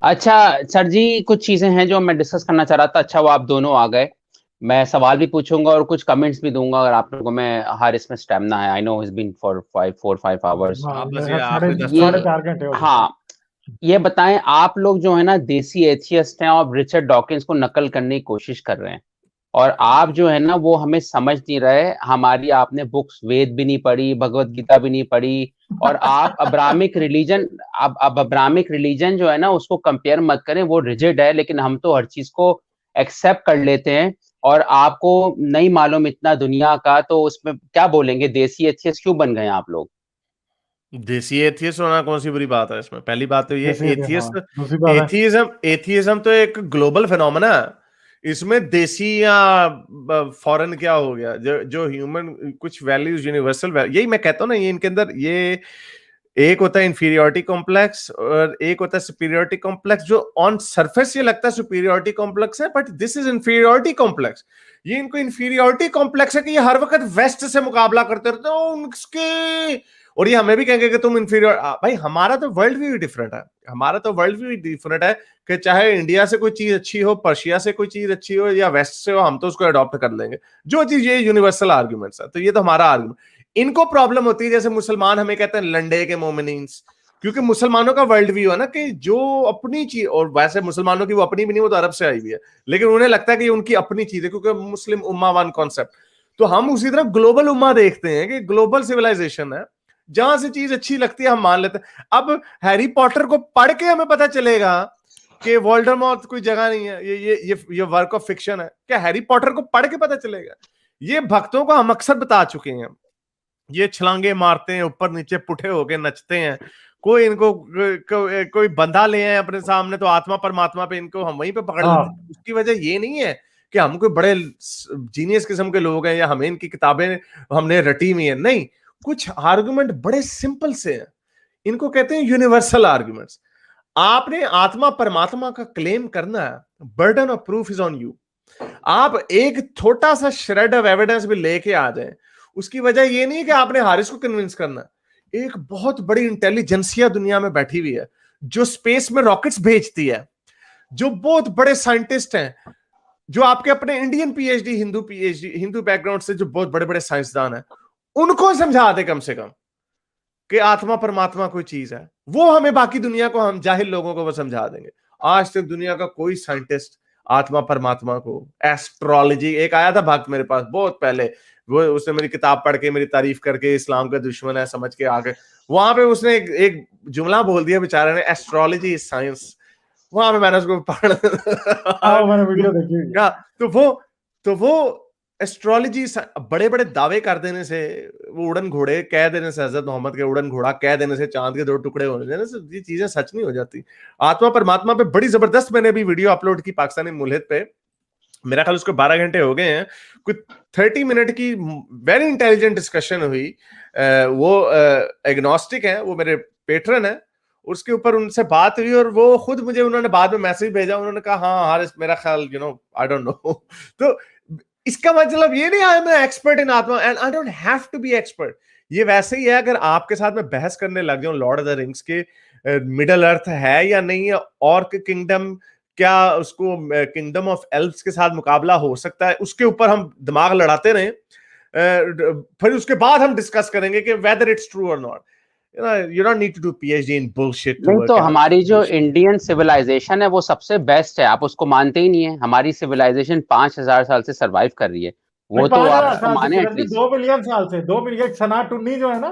अच्छा सर जी, कुछ चीजें हैं जो मैं डिस्कस करना चाह रहा था। अच्छा वो आप दोनों आ गए। मैं सवाल भी पूछूंगा और कुछ कमेंट्स भी दूंगा अगर आप लोगों को। मैं हर इसमें स्टेमिना है। I know it's been for 5 4 5 hours. हाँ, हाँ बस ये मेरा साढ़े आखिरी 10 15 साढ़े ये, मिनट। चार घंटे हो गए थे। हाँ, ये बताएं आप लोग जो है ना देसी एथियस्ट हैं और रिचर्ड डॉकिंस को नकल करने की कोशिश कर रहे हैं, और आप जो है ना वो हमें समझ नहीं रहे। हमारी आपने बुक्स वेद भी नहीं पढ़ी, भगवत गीता भी नहीं पढ़ी, और आप अब्राहमिक रिलीजन, अब अब्राहमिक रिलीजन जो है ना उसको कंपेयर मत करें। वो रिजिड है, लेकिन हम तो हर चीज को एक्सेप्ट कर लेते हैं। और आपको नहीं मालूम इतना दुनिया का, तो उसमें क्या बोलेंगे? देसी एथियस्ट क्यों बन गए आप लोग? देसी एथियस्ट होना कौन सी बुरी बात है इसमें? पहली बात तो ये जैसे ये हाँ, एथियस्ट, दूसरी बात है। एथियज्म तो एक ग्लोबल फिनोमेना है। इसमें देसी या फॉरेन क्या हो गया? जो जो ह्यूमन कुछ वैल्यूज, यूनिवर्सल यही मैं कहता हूँ ना, ये इनके अंदर ये एक होता है इंफीरियोरिटी कॉम्प्लेक्स और एक होता है सुपीरियोरिटी कॉम्प्लेक्स। जो ऑन सरफेस ये लगता है सुपीरियोरिटी कॉम्प्लेक्स है, but this is inferiority complex. ये इनको इंफीरियोरिटी कॉम्प्लेक्स है कि ये हर वक्त वेस्ट से मुकाबला करते रहते हैं उनके, और ये हमें भी कहेंगे कि तुम इंफीरियर। भाई हमारा तो वर्ल्ड व्यू डिफरेंट है। हमारा तो वर्ल्ड व्यू डिफरेंट है कि चाहे इंडिया से कोई चीज अच्छी हो, पर्शिया से कोई चीज अच्छी हो, या वेस्ट से हो, हम तो उसको अडॉप्ट कर लेंगे। जो चीज, ये यूनिवर्सल आर्ग्यूमेंट्स है, तो ये तो हमारा आर्ग्यूमेंट। इनको प्रॉब्लम होती है जैसे मुसलमान हमें कहते हैं लंडे के मोमिनीन्स, क्योंकि मुसलमानों का वर्ल्ड व्यू है ना कि जो अपनी चीज, और वैसे मुसलमानों की वो अपनी भी नहीं, वो तो अरब से आई हुई है, लेकिन उन्हें लगता है कि उनकी अपनी चीज है क्योंकि मुस्लिम उम्मा वन कॉन्सेप्ट। तो हम उसी तरह ग्लोबल उम्मा देखते हैं कि ग्लोबल सिविलाइजेशन है, जहां से चीज अच्छी लगती है हम मान लेते हैं। अब हैरी पॉटर को पढ़ के हमें पता चलेगा कि वोल्डेमॉर्ट कोई जगह नहीं है, ये वर्क ऑफ फिक्शन है, क्या हैरी पॉटर को पढ़ के पता चलेगा? ये भक्तों को हम अक्सर बता चुके हैं। ये छलांगे मारते हैं, ऊपर नीचे पुठे होके नचते हैं। कोई इनको कोई बंधा ले आए अपने सामने तो आत्मा परमात्मा पे इनको हम वहीं पे पकड़ लेते हैं। उसकी वजह ये नहीं है कि हम कोई बड़े जीनियस किस्म के लोग हैं या हमें इनकी किताबें हमने रटी हुई है, नहीं। कुछ आर्गुमेंट बड़े सिंपल से हैं, इनको कहते हैं यूनिवर्सल आर्गुमेंट्स। आपने आत्मा परमात्मा का क्लेम करना है, burden of proof is on you. आप एक छोटा सा श्रेड ऑफ एविडेंस भी लेके आ जाए, उसकी वजह ये नहीं है कि आपने हारिस को कन्विंस करना। एक बहुत बड़ी इंटेलिजेंसिया दुनिया में बैठी हुई है जो स्पेस में रॉकेट्स भेजती है, जो बहुत बड़े साइंटिस्ट हैं, जो आपके अपने इंडियन पीएचडी, हिंदू बैकग्राउंड से जो बहुत बड़े बड़े साइंसदान हैं, उनको समझा दे कम से कम कि आत्मा परमात्मा कोई चीज है। वो हमें, बाकी दुनिया को, हम जाहिल लोगों को वो समझा देंगे। आज तक दुनिया का कोई साइंटिस्ट आत्मा परमात्मा को, एस्ट्रोलॉजी, एक आया था भक्त मेरे पास बहुत पहले, वो उसने मेरी किताब पढ़ के मेरी तारीफ करके इस्लाम का दुश्मन है समझ के आगे, वहां पे उसने एक जुमला बोल दिया बेचारे ने, एस्ट्रोलॉजी इज साइंस। वहां पे मैंने उसको पढ़ मैंने वीडियो देखी हुई है। तो वो एस्ट्रोलॉजी बड़े बड़े दावे कर देने से, वो उड़न घोड़े कह देने से, हजरत मोहम्मद के उड़न घोड़ा कह देने से, चांद के दो टुकड़े होने देने से ये चीजें सच नहीं हो जाती। आत्मा परमात्मा पे बड़ी जबरदस्त मैंने अभी वीडियो अपलोड की पाकिस्तानी मुल्हिद पे, मेरा ख्याल उसको 12 घंटे हो गए हैं, कुछ 30 मिनट की वेरी इंटेलिजेंट डिस्कशन हुई। वो एग्नोस्टिक है, वो मेरे पेट्रन है, उसके ऊपर उनसे बात हुई और वो खुद मुझे उन्होंने बाद में मैसेज भेजा, उन्होंने कहा हाँ हारिस मेरा ख्याल आई डोंट नो। तो इसका मतलब ये नहीं I am expert in atma and I don't have to be expert. ये वैसे ही है अगर आपके साथ में बहस करने लग जाऊं लॉर्ड ऑफ द रिंग्स के मिडल अर्थ है या नहीं है, ऑर्क किंगडम, क्या उसको किंगडम ऑफ एल्व्स के साथ मुकाबला हो सकता है, उसके ऊपर हम दिमाग लड़ाते रहे, फिर उसके बाद हम डिस्कस करेंगे कि वेदर इट्स ट्रू और not. You don't need to do PhD in bullshit to नहीं work तो out हमारी जो bullshit. इंडियन सिविलाइजेशन है वो सबसे बेस्ट है, आप उसको मानते ही नहीं है। हमारी सिविलाइजेशन 5,000 साल से सरवाइव कर रही है, वो तो पांच आप हजार उसको साल से माने किरण जी, एटलीस्ट। 2 मिलियन साल से, 2 मिलियन सना टुन्नी जो है ना,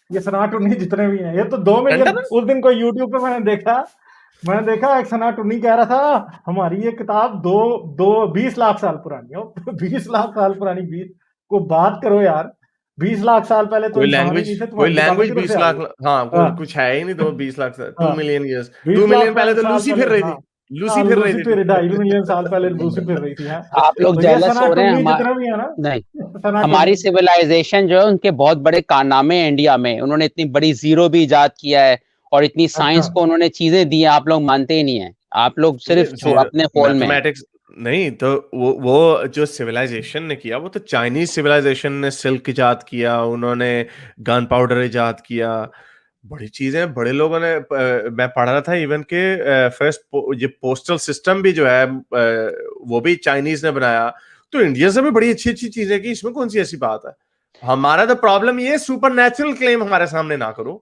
ये सना टुन्नी जितने भी हैं ये तो 2 मिलियन। लंदन उस दिन कोई यूट्यूब पे मैंने देखा एक सना टुन्नी कह रहा था हमारी ये किताब दो दो 20 लाख साल पुरानी हो। 20 लाख साल पुरानी, 20 को बात करो यार। 20 लाख साल पहले तो इंसान ही नहीं थे, कोई तुम्हारी किताबें लैंग्वेज किधर से 20 आ लाख, गई? हाँ कोई हाँ, कुछ है ही नहीं, तो 20 लाख, 2 हाँ, मिलियन ईयर्स, 2 बीस मिलियन लाख पहले तो साल लूसी पहले, फिर रही हाँ। थी, लूसी फिर रही लूसी थी। फिर 2.5 मिलियन साल पहले लूसी फिर रही थी, हाँ। आप लोग तो ये जेलस सना हो रहे हैं। टुन्नी जितने भी है ना, नहीं, सना हमारी टुन्नी। सिविलाइजेशन जो है उनके बहुत बड़े कारनामे हैं इंडिया में। उन्होंने इतनी बड़ी जीरो भी इजाद किया है और इतनी अच्छा, साइंस को उन्होंने चीजें दी हैं, आप लोग मानते ही नहीं है। आप लोग सिर्फ जीरो अपने फोल में हैं। मैथमेटिक्स नहीं तो, वो जो सिविलाइजेशन ने किया वो तो चाइनीज सिविलाइजेशन ने सिल्क इजाद किया, उन्होंने गन पाउडर इजाद किया, बड़ी चीजें बड़े लोगों ने मैं पढ़ रहा था इवन के फर्स्ट ये पोस्टल सिस्टम भी जो है वो भी चाइनीज ने बनाया, तो इंडिया से भी बड़ी अच्छी अच्छी चीजें की, इसमें कौन सी ऐसी बात है। हमारा तो प्रॉब्लम ये सुपर नेचुरल क्लेम हमारे सामने ना करो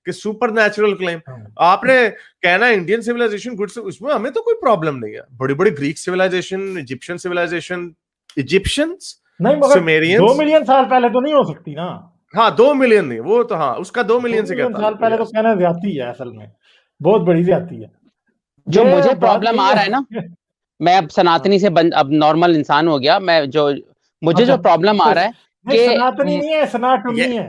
कि सुपर नेचुरल क्लेम आपने कहना इंडियन सिविलाइजेशन गुड, उसमें हमें तो कोई प्रॉब्लम नहीं है। बड़ी बड़ी Greek civilisation, Egyptian civilisation, Egyptians नहीं मगर 2 मिलियन साल पहले तो नहीं हो सकती ना। हाँ 2 मिलियन नहीं, वो तो हाँ उसका 2 मिलियन से कहता साल पहले तो कहना ज्यादती है, असल में बहुत बड़ी ज्यादती है। जो मुझे प्रॉब्लम आ रहा है ना, मैं अब सनातनी से अब नॉर्मल इंसान हो गया, मैं जो मुझे जो प्रॉब्लम आ रहा है कि सनातनी नहीं है, सनातनी है।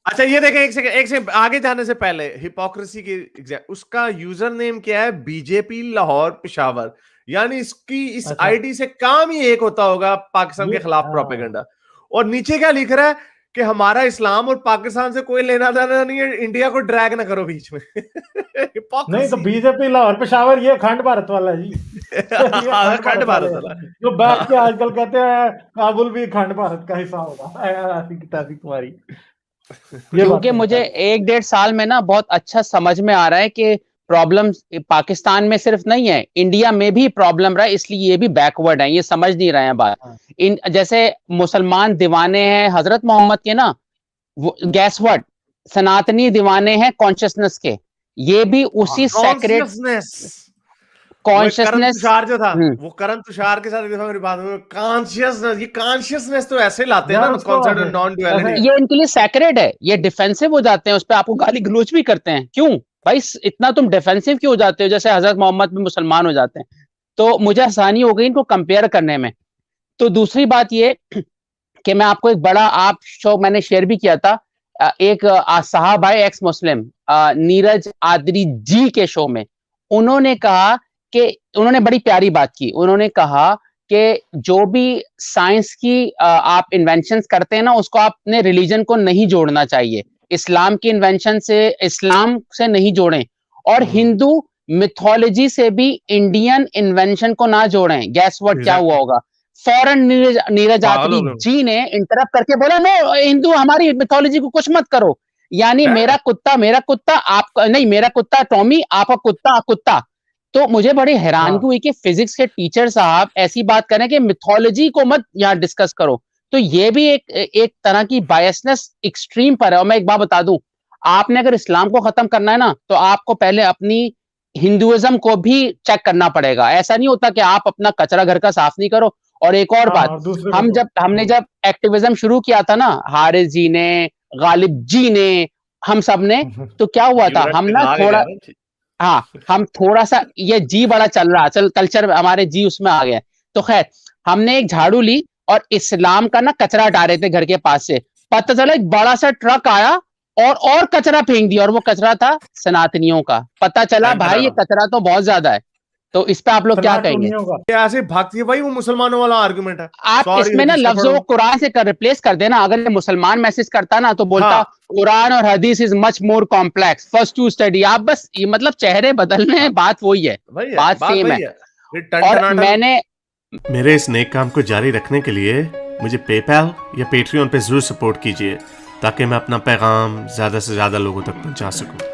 अच्छा ये देखें, एक सेकंड आगे जाने से पहले हिपोक्रेसी की उसका यूजर नेम क्या है, बीजेपी लाहौर पेशावर, यानी इसकी इस आईडी से काम ही एक होता होगा, पाकिस्तान के खिलाफ प्रोपेगेंडा। और नीचे क्या लिख रहा है कि हमारा इस्लाम और पाकिस्तान से कोई लेना देना नहीं है, इंडिया को ड्रैग ना करो बीच में। नहीं तो बीजेपी लाहौर पेशावर ये अखंड भारत वाला जी। अखंड भारत वाला जो बैठ के आजकल कहते हैं काबुल भी अखंड भारत का हिस्सा होगा, ऐसी किताबी तुम्हारी। क्योंकि मुझे 1-1.5 साल में ना बहुत अच्छा समझ में आ रहा है कि प्रॉब्लम पाकिस्तान में सिर्फ नहीं है, इंडिया में भी प्रॉब्लम रहा है, इसलिए ये भी बैकवर्ड है, ये समझ नहीं रहे हैं बात। जैसे मुसलमान दीवाने हैं हजरत मोहम्मद के ना, गैस व्हाट, सनातनी दीवाने हैं कॉन्शियसनेस के, ये भी उसी सेक्रेट कॉन्शियसनेस जो था वो करण तुषार के साथ मेरी बात हुई, कॉन्शियसनेस, ये कॉन्शियसनेस तो ऐसे लाते हैं ना कॉन्सेप्ट ऑफ नॉन ड्युअलिटी, ये इनके लिए सेक्रेट है, ये डिफेंसिव हो जाते हैं, उस पर आपको गाली गलौज भी करते हैं। क्यों भाई इतना तुम डिफेंसिव क्यों हो जाते हो, जैसे हजरत मोहम्मद भी मुसलमान हो जाते हैं। तो मुझे आसानी हो गई इनको कंपेयर करने में। तो दूसरी बात ये कि मैं आपको एक बड़ा आप शो मैंने शेयर भी किया था, एक साहब है एक्स मुस्लिम नीरज आदरी जी के शो में, उन्होंने कहा कि उन्होंने बड़ी प्यारी बात की, उन्होंने कहा कि जो भी साइंस की आप इन्वेंशंस करते हैं ना, उसको आपने रिलीजन को नहीं जोड़ना चाहिए, इस्लाम की इन्वेंशन से इस्लाम से नहीं जोड़ें, और हिंदू मिथोलॉजी से भी इंडियन इन्वेंशन को ना जोड़ें। गैस व्हाट क्या हुआ होगा, फौरन नीरज आदरी जी ने इंटरप्ट करके बोला नो, हिंदू हमारी मिथोलॉजी को कुछ मत करो, यानी मेरा कुत्ता आपका नहीं, मेरा कुत्ता टॉमी, आपका कुत्ता। तो मुझे बड़ी हैरानगी हुई कि फिजिक्स के टीचर साहब ऐसी बात करें कि मिथोलॉजी को मत यहाँ डिस्कस करो। तो ये भी एक तरह की बायसनेस एक्सट्रीम पर है। और मैं एक बात बता दूं, आपने अगर इस्लाम को खत्म करना है ना, तो आपको पहले अपनी हिंदुइज्म को भी चेक करना पड़ेगा। ऐसा नहीं होता कि आप अपना कचरा घर का साफ नहीं करो। और एक और बात, हमने जब एक्टिविज्म शुरू किया था ना, हारिस जी ने, गालिब जी ने, हम सब ने, तो क्या हुआ था, हम थोड़ा सा ये जी बड़ा चल रहा, कल्चर हमारे जी उसमें आ गया। तो खैर हमने एक झाड़ू ली और इस्लाम का ना कचरा हटा रहे थे घर के पास से, पता चला एक बड़ा सा ट्रक आया और कचरा फेंक दिया, और वो कचरा था सनातनियों का। पता चला भाई ये कचरा तो बहुत ज्यादा है। तो इस पे आप लोग क्या कहेंगे? ऐसे भागती है भाई, वो मुसलमानों वाला आर्गुमेंट है। आप इसमें ना लफ्जों को कुरान से रिप्लेस कर देना। अगर ये मुसलमान मैसेज करता ना तो बोलता कुरान और Hadith is much more complex, first to study. आप बस ये मतलब चेहरे बदलने हैं, बात वही है, बात सेम है। और मैंने मेरे इस नेक काम को जारी रखने के लिए मुझे पेपैल या पेट्रियन पे जरूर सपोर्ट कीजिए, ताकि मैं अपना पैगाम ज्यादा से ज्यादा लोगों तक पहुंचा सकूं।